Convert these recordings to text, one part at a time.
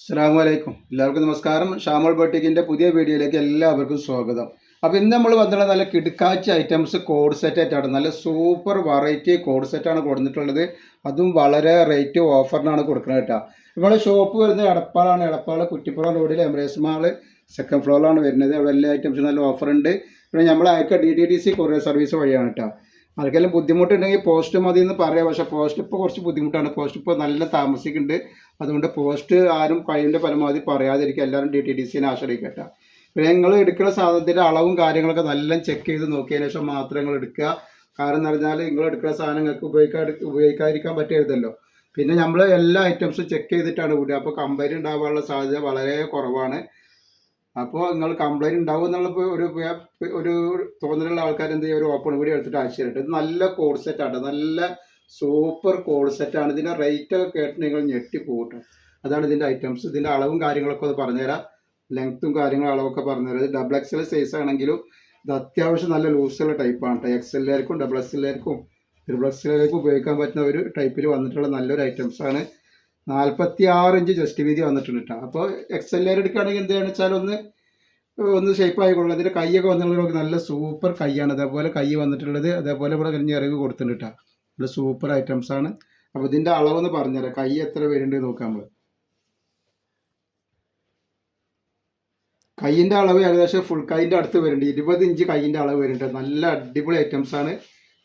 അസ്സലാമലൈക്കും. എല്ലാവർക്കും നമസ്കാരം. ഷാമോൾ ബോട്ടിക്കിൻ്റെ പുതിയ വീഡിയോയിലേക്ക് എല്ലാവർക്കും സ്വാഗതം. അപ്പോൾ ഇന്ന് നമ്മൾ വന്നിട്ടുള്ള നല്ല കിടുക്കാച്ച ഐറ്റംസ് കോഡ് സെറ്റ് ആയിട്ടാണ്. നല്ല സൂപ്പർ വെറൈറ്റി കോഡ് സെറ്റാണ് കൊടുത്തിട്ടുള്ളത്. അതും വളരെ റേറ്റ് ഓഫറിനാണ് കൊടുക്കുന്നത് കേട്ടോ. നമ്മുടെ ഷോപ്പ് വരുന്നത് എടപ്പാളാണ്. എടപ്പാൾ കുറ്റിപ്പുറം റോഡിൽ എംബ്രേസ് മാൾ സെക്കൻഡ് ഫ്ലോറിലാണ് വരുന്നത്. അവിടെ എല്ലാ ഐറ്റംസും നല്ല ഓഫറുണ്ട്. പിന്നെ നമ്മൾ അയക്കുക DTDC കൊറിയർ സർവീസ് വഴിയാണ് കേട്ടോ. ആർക്കെല്ലാം ബുദ്ധിമുട്ടുണ്ടെങ്കിൽ പോസ്റ്റ് മതി എന്ന് പറയാം. പക്ഷേ പോസ്റ്റ് ഇപ്പോൾ കുറച്ച് ബുദ്ധിമുട്ടാണ്. പോസ്റ്റ് ഇപ്പോൾ നല്ല താമസിക്കുന്നുണ്ട്. അതുകൊണ്ട് പോസ്റ്റ് ആരും കഴിവിൻ്റെ പരമാവധി പറയാതിരിക്കുക. എല്ലാവരും DTDCനെ ആശ്രയിക്കട്ടെ. പിന്നെ നിങ്ങൾ എടുക്കുന്ന സാധനത്തിൻ്റെ അളവും കാര്യങ്ങളൊക്കെ നല്ല ചെക്ക് ചെയ്ത് നോക്കിയതിന് ശേഷം മാത്രം നിങ്ങൾ എടുക്കുക. കാരണം എന്ന് പറഞ്ഞാൽ നിങ്ങൾ എടുക്കുന്ന സാധനം നിങ്ങൾക്ക് ഉപയോഗിക്കാതിരിക്കാൻ പറ്റരുതല്ലോ. പിന്നെ നമ്മൾ എല്ലാ ഐറ്റംസും ചെക്ക് ചെയ്തിട്ടാണ് വിടുക. അപ്പോൾ കംപ്ലൈൻറ്റ് ഉണ്ടാകാനുള്ള സാധ്യത വളരെ കുറവാണ്. അപ്പോൾ നിങ്ങൾ കംപ്ലൈൻറ്റ് ഉണ്ടാവും എന്നുള്ള ഒരു തോന്നലുള്ള ആൾക്കാർ എന്ത് ചെയ്യുക, ഒരു ഓപ്പൺ വീഡിയോ എടുത്തിട്ട് അയച്ചിട്ട്. ഇത് നല്ല കോഡ് സെറ്റാണ്, നല്ല സൂപ്പർ കോഡ് സെറ്റാണ്. ഇതിൻ്റെ റേറ്റ് ഒക്കെ കേട്ട് നിങ്ങൾ ഞെട്ടിപ്പോകട്ടെ. അതാണ് ഇതിൻ്റെ ഐറ്റംസ്. ഇതിൻ്റെ അളവും കാര്യങ്ങളൊക്കെ ഒന്ന് പറഞ്ഞുതരാം. ലെങ്ത്തും കാര്യങ്ങളും അളവൊക്കെ പറഞ്ഞുതരാം. ഇത് XXL സൈസ് ആണെങ്കിലും ഇത് അത്യാവശ്യം നല്ല ലൂസുള്ള ടൈപ്പാണ് കേട്ടോ. XL-ക്കാർക്കും XXL-ക്കാർക്കും XXL-ക്കാർക്കും ഉപയോഗിക്കാൻ പറ്റുന്ന ഒരു ടൈപ്പിൽ വന്നിട്ടുള്ള നല്ലൊരു ഐറ്റംസാണ്. 46 ഇഞ്ച് ജസ്റ്റ് വീതി വന്നിട്ടുണ്ട് കേട്ടോ. അപ്പോൾ XL-കാർ എടുക്കുകയാണെങ്കിൽ എന്താണെന്ന് വെച്ചാൽ ഒന്ന് ഷേപ്പ് ആയിക്കൊള്ളും. അതിൻ്റെ കൈയൊക്കെ വന്നിട്ടുള്ളത് നല്ല സൂപ്പർ കൈയാണ്. അതേപോലെ കൈ വന്നിട്ടുള്ളത് അതേപോലെ ഇവിടെ ഞെറിവ് കൊടുത്തിട്ടുണ്ട് കേട്ടോ. ഇവിടെ സൂപ്പർ ഐറ്റംസ് ആണ്. അപ്പോൾ ഇതിൻ്റെ അളവെന്ന് പറഞ്ഞുതരാം. കൈ എത്ര വരുന്നുണ്ട് നോക്കാം. നമ്മൾ കൈയിൻ്റെ അളവ് ഏകദേശം ഫുൾ കൈൻ്റെ അടുത്ത് വരുന്നുണ്ട്. 20 ഇഞ്ച് കൈയിൻ്റെ അളവ് വരുന്നുണ്ട്. നല്ല അടിപൊളി ഐറ്റംസ് ആണ്.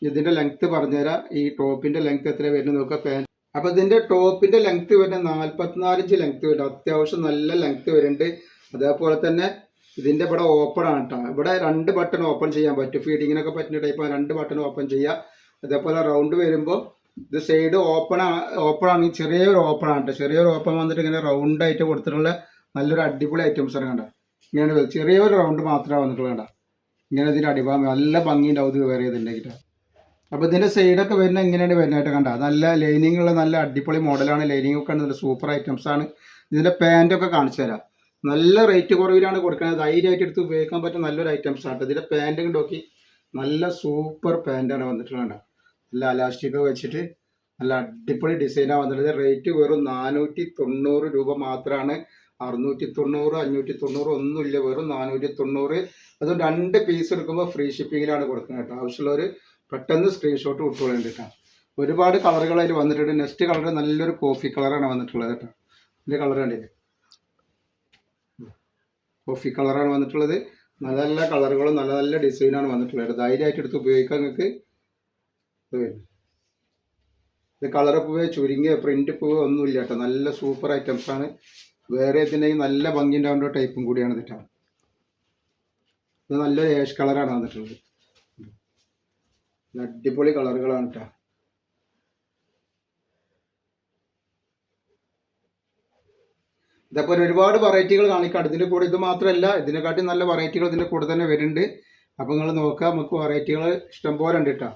ഇതിൻ്റെ ലെങ്ത്ത് പറഞ്ഞുതരാം. ഈ ടോപ്പിൻ്റെ ലെങ്ത്ത് എത്ര വരുന്നത് നോക്കുക. പാൻറ്റ് അപ്പോൾ ഇതിൻ്റെ ടോപ്പിൻ്റെ ലെങ്ത്ത് വരുന്നത് 44 ഇഞ്ച് ലെങ്ത്ത് വരുന്നുണ്ട്. അത്യാവശ്യം നല്ല ലെങ്ത്ത് വരുന്നുണ്ട്. അതേപോലെ തന്നെ ഇതിൻ്റെ ഇവിടെ ഓപ്പൺ ആണ് കേട്ടോ. ഇവിടെ 2 ബട്ടൺ ഓപ്പൺ ചെയ്യാൻ പറ്റും. ഫീഡിങ്ങിനൊക്കെ പറ്റുന്ന ടൈപ്പ് 2 ബട്ടൺ ഓപ്പൺ ചെയ്യുക. അതേപോലെ റൗണ്ട് വരുമ്പോൾ ഇത് സൈഡ് ഓപ്പൺ ആണെങ്കിൽ ചെറിയൊരു ഓപ്പൺ ആണ് കേട്ടോ. ചെറിയൊരു ഓപ്പൺ വന്നിട്ട് ഇങ്ങനെ റൗണ്ടായിട്ട് കൊടുത്തിട്ടുള്ള നല്ലൊരു അടിപൊളി ഐറ്റംസ് ആണ് കണ്ട. ഇങ്ങനെ ചെറിയൊരു റൗണ്ട് മാത്രമേ വന്നിട്ടുള്ളൂ കണ്ട. ഇങ്ങനെ ഇതിൻ്റെ അടിഭാഗം നല്ല ഭംഗിയുണ്ടാവും ഇത് വേറെ ഇതിൻ്റെകിട്ട. അപ്പോൾ ഇതിൻ്റെ സൈഡൊക്കെ വരുന്ന ഇങ്ങനെയാണ് വരുന്നതായിട്ട് കണ്ട. നല്ല ലൈനിങ് ഉള്ള നല്ല അടിപൊളി മോഡലാണ്. ലൈനിങ് ഒക്കെ നല്ല സൂപ്പർ ഐറ്റംസ് ആണ്. ഇതിൻ്റെ പാൻറ്റൊക്കെ കാണിച്ചു തരാം. നല്ല റേറ്റ് കുറവിലാണ് കൊടുക്കുന്നത്. ധൈര്യമായിട്ട് എടുത്ത് ഉപയോഗിക്കാൻ പറ്റുന്ന നല്ലൊരു ഐറ്റംസ് ആണ്. ഇതിൻ്റെ പാൻറ്റ് നോക്കി നല്ല സൂപ്പർ പാൻറ്റാണ് വന്നിട്ടുള്ളത്. നല്ല അലാസ്റ്റിക് വെച്ചിട്ട് നല്ല അടിപൊളി ഡിസൈനാണ് വന്നിട്ടുള്ളത്. റേറ്റ് വെറും 490 രൂപ മാത്രമാണ്. 690 590 ഒന്നുമില്ല, വെറും 490. അതും 2 പീസ് എടുക്കുമ്പോൾ ഫ്രീ ഷിപ്പിങ്ങിലാണ് കൊടുക്കുന്നത് കേട്ടോ. ആവശ്യമുള്ളവർ പെട്ടെന്ന് സ്ക്രീൻഷോട്ട് വിട്ടുകൊള്ളേണ്ടി കേട്ടോ. ഒരുപാട് കളറുകൾ അതിൽ വന്നിട്ടുണ്ട്. നെക്സ്റ്റ് കളർ നല്ലൊരു കോഫി കളറാണ് വന്നിട്ടുള്ളത് കേട്ടോ. ഇതിൻ്റെ കളർ കണ്ടില്ലേ, കോഫി കളറാണ് വന്നിട്ടുള്ളത്. നല്ല നല്ല കളറുകളും നല്ല നല്ല ഡിസൈനാണ് വന്നിട്ടുള്ളത്. ധൈര്യമായിട്ട് എടുത്ത് ഉപയോഗിക്കാൻ നിങ്ങൾക്ക് ഇത് കളർ പൂവ് ചുരുങ്ങിയ പ്രിന്റ് പൂവ് ഒന്നുമില്ല കേട്ടോ. നല്ല സൂപ്പർ ഐറ്റംസ് ആണ്. വേറെ ഇതിൻ്റെയും നല്ല ഭംഗി ഉണ്ടാവേണ്ട ടൈപ്പും കൂടിയാണ് കേട്ടോ. ഇത് നല്ലൊരു ഏഷ് കളറാണ് വന്നിട്ടുള്ളത്. അടിപൊളി കളറുകളാണ് കേട്ടോ. ഇതേപോലെ ഒരുപാട് വെറൈറ്റികൾ കാണിക്കാം. ഇതിൻ്റെ കൂടെ ഇത് മാത്രമല്ല, ഇതിനെക്കാട്ടി നല്ല വെറൈറ്റികൾ ഇതിൻ്റെ കൂടെ തന്നെ വരുന്നുണ്ട്. അപ്പോൾ നിങ്ങൾ നോക്കുക, നമുക്ക് വെറൈറ്റികൾ ഇഷ്ടംപോലെ ഉണ്ട് കേട്ടോ.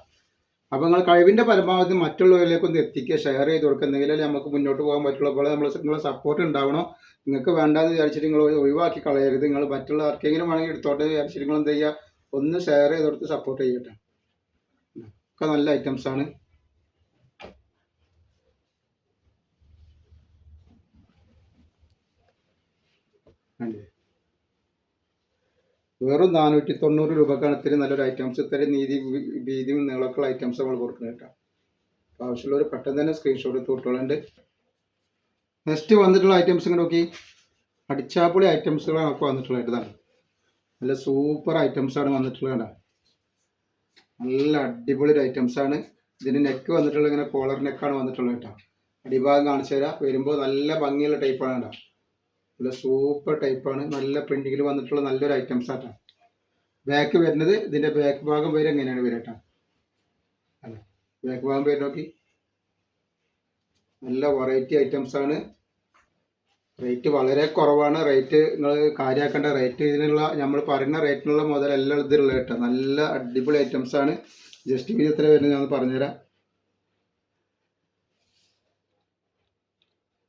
അപ്പോൾ നിങ്ങൾ കഴിവിൻ്റെ പരമാവധി മറ്റുള്ളവരിലേക്ക് ഒന്ന് എത്തിക്കുക, ഷെയർ ചെയ്ത് കൊടുക്കുക. എന്തെങ്കിലും നമുക്ക് മുന്നോട്ട് പോകാൻ പറ്റുള്ളൂ. അപ്പോൾ നിങ്ങളെ സപ്പോർട്ട് ഉണ്ടാവണം. നിങ്ങൾക്ക് വേണ്ടാന്ന് വിചാരിച്ചിട്ട് നിങ്ങൾ ഒഴിവാക്കി കളയരുത്. നിങ്ങൾ മറ്റുള്ള ആർക്കെങ്കിലും വേണമെങ്കിൽ എടുത്തോട്ടെ വിചാരിച്ചിട്ട് നിങ്ങൾ എന്ത് ചെയ്യുക, ഒന്ന് ഷെയർ ചെയ്ത് കൊടുത്ത് സപ്പോർട്ട് ചെയ്യട്ടെ. ഒക്കെ നല്ല ഐറ്റംസ് ആണ്. വെറും 490 രൂപക്കാണ് ഇത്തിരി നല്ലൊരു ഐറ്റംസ്. ഇത്തിരി വീതിയും നീളമൊക്കെയുള്ള ഐറ്റംസ് നമ്മൾ കൊടുക്കുന്നത് കേട്ടോ. ആവശ്യമുള്ളവർ പെട്ടെന്ന് തന്നെ സ്ക്രീൻഷോട്ട് എടുത്ത് കൊടുത്തോളുണ്ട്. നെക്സ്റ്റ് വന്നിട്ടുള്ള ഐറ്റംസ് ഇങ്ങനെ നോക്കി, അടിച്ചാപ്പൊളി ഐറ്റംസുകളാണ് ഒക്കെ വന്നിട്ടുള്ളതാണ്. നല്ല സൂപ്പർ ഐറ്റംസാണ് വന്നിട്ടുള്ളത്. നല്ല അടിപൊളി ഐറ്റംസ് ആണ്. ഇതിന് നെക്ക് വന്നിട്ടുള്ള ഇങ്ങനെ കോളർ നെക്കാണ് വന്നിട്ടുള്ളത് കേട്ടോ. അടിഭാഗം കാണിച്ചു തരാം. വരുമ്പോൾ നല്ല ഭംഗിയുള്ള ടൈപ്പാണ് കേട്ടോ. നല്ല സൂപ്പർ ടൈപ്പാണ്. നല്ല പ്രിന്റിങ്ങിൽ വന്നിട്ടുള്ള നല്ലൊരു ഐറ്റംസ് ആട്ടോ. ബാക്ക് വരുന്നത് ഇതിൻ്റെ ബാക്ക് ഭാഗം വരെ എങ്ങനെയാണ് വരട്ടോ. അല്ല, ബാക്ക് ഭാഗം വരെ നോക്കി നല്ല വെറൈറ്റി ഐറ്റംസ് ആണ്. റേറ്റ് വളരെ കുറവാണ്. റേറ്റ് നിങ്ങൾ കാര്യമാക്കേണ്ട. റേറ്റ് ഇതിനുള്ള നമ്മൾ പറയുന്ന റേറ്റിനുള്ള മുതലെല്ലാം ഇതിലുള്ള കേട്ടോ. നല്ല അടിപൊളി ഐറ്റംസ് ആണ്. ജസ്റ്റ് വീതി എത്ര വരുന്നത് ഞാൻ പറഞ്ഞുതരാം.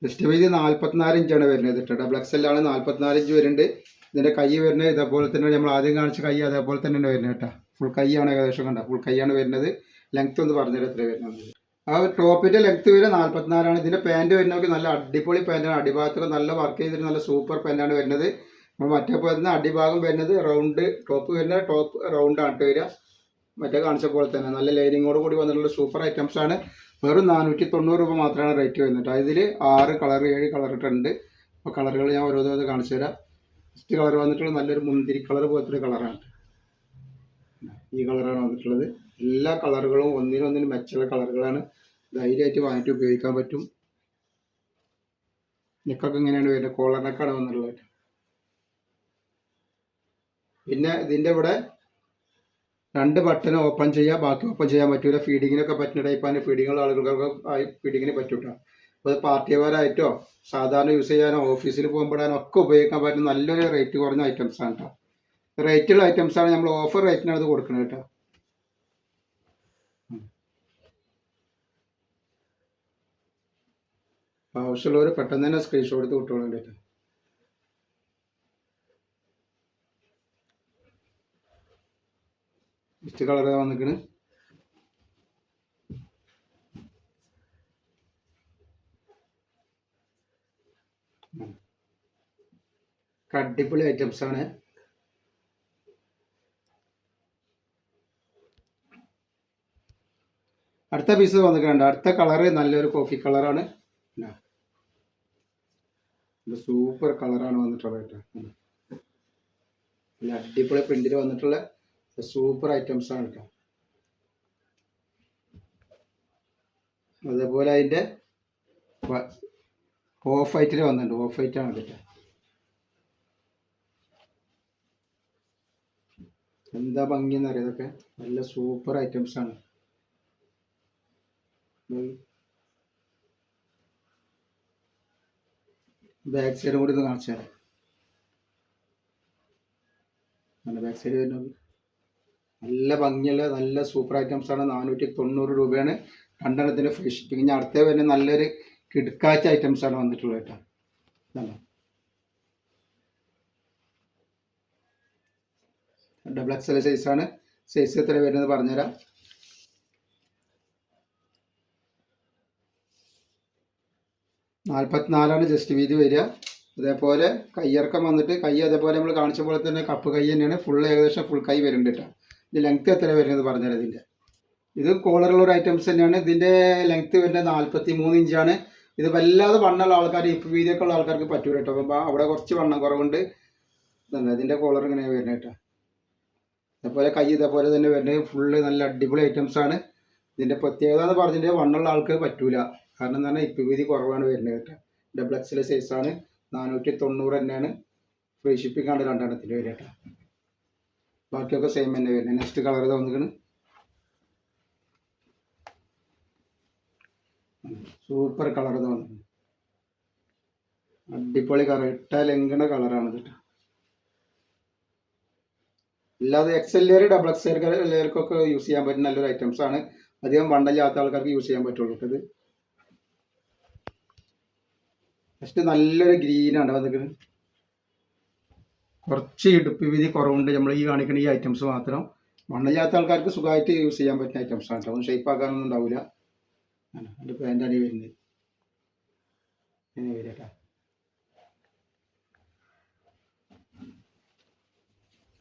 ജസ്റ്റ് വീതി 44 ഇഞ്ചാണ് വരുന്നത് കേട്ടോ. XXL ആണ്. 44 ഇഞ്ച് വരുന്നുണ്ട്. ഇതിൻ്റെ കൈ വരുന്നത് ഇതേപോലെ തന്നെ നമ്മൾ ആദ്യം കാണിച്ച കൈ അതേപോലെ തന്നെയാണ് വരുന്നത് കേട്ടോ. ഫുൾ കൈയാണ് ഏകദേശം കണ്ട. ഫുൾ കൈയാണ് വരുന്നത്. ലെങ്ത്ത് ഒന്ന് പറഞ്ഞുതരാം എത്ര വരുന്നത്. ആ ടോപ്പിൻ്റെ ലെങ്ത് വരെ 44 ഇതിൻ്റെ പാൻറ് വരുന്നതൊക്കെ നല്ല അടിപൊളി പാൻറ്റാണ്. അടിഭാഗത്തൊക്കെ നല്ല വർക്ക് ചെയ്തിട്ട് നല്ല സൂപ്പർ പാൻറ്റാണ് വരുന്നത്. നമ്മൾ മറ്റേ പോലെ തന്നെ അടിഭാഗം വരുന്നത് റൗണ്ട്, ടോപ്പ് വരുന്നത് ടോപ്പ് റൗണ്ടാണ് വരിക. മറ്റേ കാണിച്ച പോലെ തന്നെ നല്ല ലൈനിങ്ങോട് കൂടി വന്നിട്ടുള്ള സൂപ്പർ ഐറ്റംസ് ആണ്. വെറും 490 രൂപ മാത്രമാണ് റേറ്റ് വരുന്നത്. അതിൽ 6 കളർ 7 കളർ ഇട്ടുണ്ട്. അപ്പോൾ കളറുകൾ ഞാൻ ഓരോന്ന് കാണിച്ചു തരാം. ഫസ്റ്റ് കളർ വന്നിട്ടുള്ള നല്ലൊരു മുന്തിരി കളർ പോലത്തെ കളറാണ്. ഈ കളറാണ് വന്നിട്ടുള്ളത്. എല്ലാ കളറുകളും ഒന്നിനൊന്നിന് മെച്ചുള്ള കളറുകളാണ്. ധൈര്യമായിട്ട് വാങ്ങിയിട്ട് ഉപയോഗിക്കാൻ പറ്റും. നെക്കൊക്കെ ഇങ്ങനെയാണ് വരുന്നത്, കോളർ നെക്കാണ് വന്നിട്ടുള്ളത്. പിന്നെ ഇതിൻ്റെ ഇവിടെ 2 ബട്ടൺ ഓപ്പൺ ചെയ്യുക, ബാക്കി ഓപ്പൺ ചെയ്യാൻ പറ്റൂല. ഫീഡിങ്ങിനൊക്കെ പറ്റുന്ന ടൈപ്പാണ്. ഫീഡിങ്ങുള്ള ആളുകൾക്കൊക്കെ ഫീഡിങ്ങിന് പറ്റൂട്ടോ. അപ്പോൾ അത് പാർട്ടി വെയറായിട്ടോ സാധാരണ യൂസ് ചെയ്യാനോ ഓഫീസിൽ പോകുമ്പോഴാനോ ഒക്കെ ഉപയോഗിക്കാൻ പറ്റുന്ന നല്ലൊരു റേറ്റ് കുറഞ്ഞ ഐറ്റംസ് ആണ് കേട്ടോ. റേറ്റുള്ള ഐറ്റംസ് ആണ്, നമ്മൾ ഓഫർ റേറ്റിനാണ് ഇത് കൊടുക്കുന്നത് കേട്ടോ. ആവശ്യമുള്ളവർ പെട്ടെന്ന് തന്നെ സ്ക്രീൻഷോട്ട് എടുത്ത് വിട്ടോളാം കേട്ടോ. ഫസ്റ്റ് കളർ വന്നിക്കണ്. അടിപൊളി ഐറ്റംസ് ആണ്. അടുത്ത പീസ് വന്നിട്ടുണ്ട്. അടുത്ത കളറ് നല്ലൊരു കോഫി കളറാണ്. സൂപ്പർ കളറാണ് വന്നിട്ടുള്ളത് കേട്ടോ. അടിപൊളി പ്രിന്റിൽ വന്നിട്ടുള്ള സൂപ്പർ ഐറ്റംസ് ആണ് കേട്ടോ. അതേപോലെ അതിൻ്റെ ഓഫ് വൈറ്റിൽ വന്നിട്ടുണ്ട്. ഓഫ് വൈറ്റ് ആണ് കേട്ടോ. എന്താ ഭംഗിയെന്ന് അറിയാം. ഇതൊക്കെ നല്ല സൂപ്പർ ഐറ്റംസ് ആണ്. ബാക്ക് സൈഡ് കൂടി ഒന്ന് കാണിച്ചു തരാം. നല്ല ബാക്ക് സൈഡ് വരുന്നത് നല്ല ഭംഗിയുള്ള നല്ല സൂപ്പർ ഐറ്റംസ് ആണ്. 490 രൂപയാണ് രണ്ടെണ്ണത്തിൻ്റെ ഫ്രീ ഷിപ്പിംഗ്. ഇനി അടുത്ത വരുന്ന നല്ലൊരു കിടക്കാച്ച ഐറ്റംസ് ആണ് വന്നിട്ടുള്ളത് കേട്ടോ. ഡബിൾ എക്സൽ സൈസാണ്. സൈസ് എത്ര വരുന്നത് പറഞ്ഞുതരാം. നാൽപ്പത്തിനാലാണ് ജസ്റ്റ് വീതി വരിക. അതേപോലെ കയ്യിറക്കം വന്നിട്ട് കൈ അതേപോലെ നമ്മൾ കാണിച്ച പോലെ തന്നെ കപ്പ് കൈ തന്നെയാണ്. ഫുൾ ഏകദേശം ഫുൾ കൈ വരുന്നുണ്ട് കേട്ടോ. ഇത് ലെങ്ത്ത് എത്ര വരുന്നത് പറഞ്ഞുതരാം. ഇതിൻ്റെ ഇത് കോളറുള്ള ഒരു ഐറ്റംസ് തന്നെയാണ്. ഇതിൻ്റെ ലെങ്ത്ത് വരുന്നത് 43 ഇഞ്ചാണ്. ഇത് വല്ലാതെ വണ്ണമുള്ള ആൾക്കാർ ഇപ്പം വീതിയൊക്കെ ഉള്ള ആൾക്കാർക്ക് പറ്റൂല കേട്ടോ. അപ്പം അവിടെ കുറച്ച് വണ്ണം കുറവുണ്ട്. ഇതിൻ്റെ കോളർ ഇങ്ങനെ വരുന്നത് കേട്ടോ. അതേപോലെ കൈ ഇതേപോലെ തന്നെ വരുന്നത് ഫുള്ള് നല്ല അടിപൊളി ഐറ്റംസ് ആണ്. ഇതിൻ്റെ പ്രത്യേകത എന്ന് പറഞ്ഞിട്ടുണ്ടെങ്കിൽ വണ്ണമുള്ള ആൾക്ക് പറ്റൂല. കാരണം എന്ന് പറഞ്ഞാൽ ഇപ്പം വീതി കുറവാണ് വരുന്നത് കേട്ടോ. ഡബിൾ എക്സൽ സൈസാണ്. 490 തന്നെയാണ്. ഫ്രീ ഷിപ്പിംഗ് ആണ് രണ്ടെണ്ണത്തിൽ വരിക കേട്ടോ. ബാക്കിയൊക്കെ സെയിം തന്നെ വരുന്നത്. നെക്സ്റ്റ് കളർ തോന്നിക്കണം. സൂപ്പർ കളർ തോന്നുന്നു. അടിപൊളി കളർ, ഇട്ടാൽ എങ്ങണ കളറാണ് കേട്ടോ. അല്ലാതെ എക്സൽ ലെയർ ഡബിൾ എക്സൽ ലെയർക്കൊക്കെ യൂസ് ചെയ്യാൻ പറ്റുന്ന നല്ലൊരു ഐറ്റംസ് ആണ്. അധികം വണ്ടല്ലാത്ത ആൾക്കാർക്ക് യൂസ് ചെയ്യാൻ പറ്റുള്ളൂ. ഇത് ഫസ്റ്റ് നല്ലൊരു ഗ്രീനാണ് വന്നിരിക്കുന്നത്. കുറച്ച് ഇടുപ്പ് വീതി കുറവുണ്ട്. നമ്മൾ ഈ കാണിക്കുന്ന ഈ ഐറ്റംസ് മാത്രം. വണ്ണല്ലാത്ത ആൾക്കാർക്ക് സുഖമായിട്ട് യൂസ് ചെയ്യാൻ പറ്റുന്ന ഐറ്റംസ് ആണ് കേട്ടോ. ഒന്നും ഷേപ്പ് ആക്കാനൊന്നും ഉണ്ടാവില്ല. അതിൻ്റെ പാൻറ്റാണ് ഈ വരുന്നത്. ഇങ്ങനെ വരിക കേട്ടോ.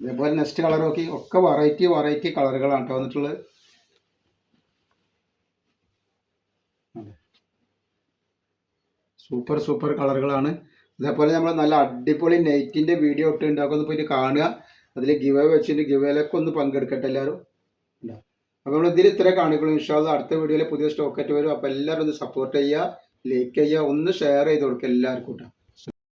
ഇതേപോലെ നെക്സ്റ്റ് കളർ നോക്കി. ഒക്കെ വെറൈറ്റി കളറുകളാണ് കേട്ടോ വന്നിട്ടുള്ളത്. സൂപ്പർ കളറുകളാണ്. അതേപോലെ നമ്മൾ നല്ല അടിപൊളി നൈറ്റിൻ്റെ വീഡിയോ ഇട്ട് ഉണ്ടാക്കുന്ന പോയിട്ട് കാണുക. അതിൽ ഗിവ് അവേ വെച്ചിട്ട് ഗിവ് അവേയിലൊക്കെ ഒന്ന് പങ്കെടുക്കട്ടെ എല്ലാവരും. അപ്പോൾ നമ്മൾ ഇതിൽ ഇത്ര കാണിക്കുള്ളൂ. ഇൻഷാ അല്ലാഹ് അടുത്ത വീഡിയോയിൽ പുതിയ സ്റ്റോക്കായിട്ട് വരും. അപ്പോൾ എല്ലാവരും ഒന്ന് സപ്പോർട്ട് ചെയ്യുക, ലൈക്ക് ചെയ്യുക, ഒന്ന് ഷെയർ ചെയ്ത് കൊടുക്കുക എല്ലാവർക്കും കേട്ടോ.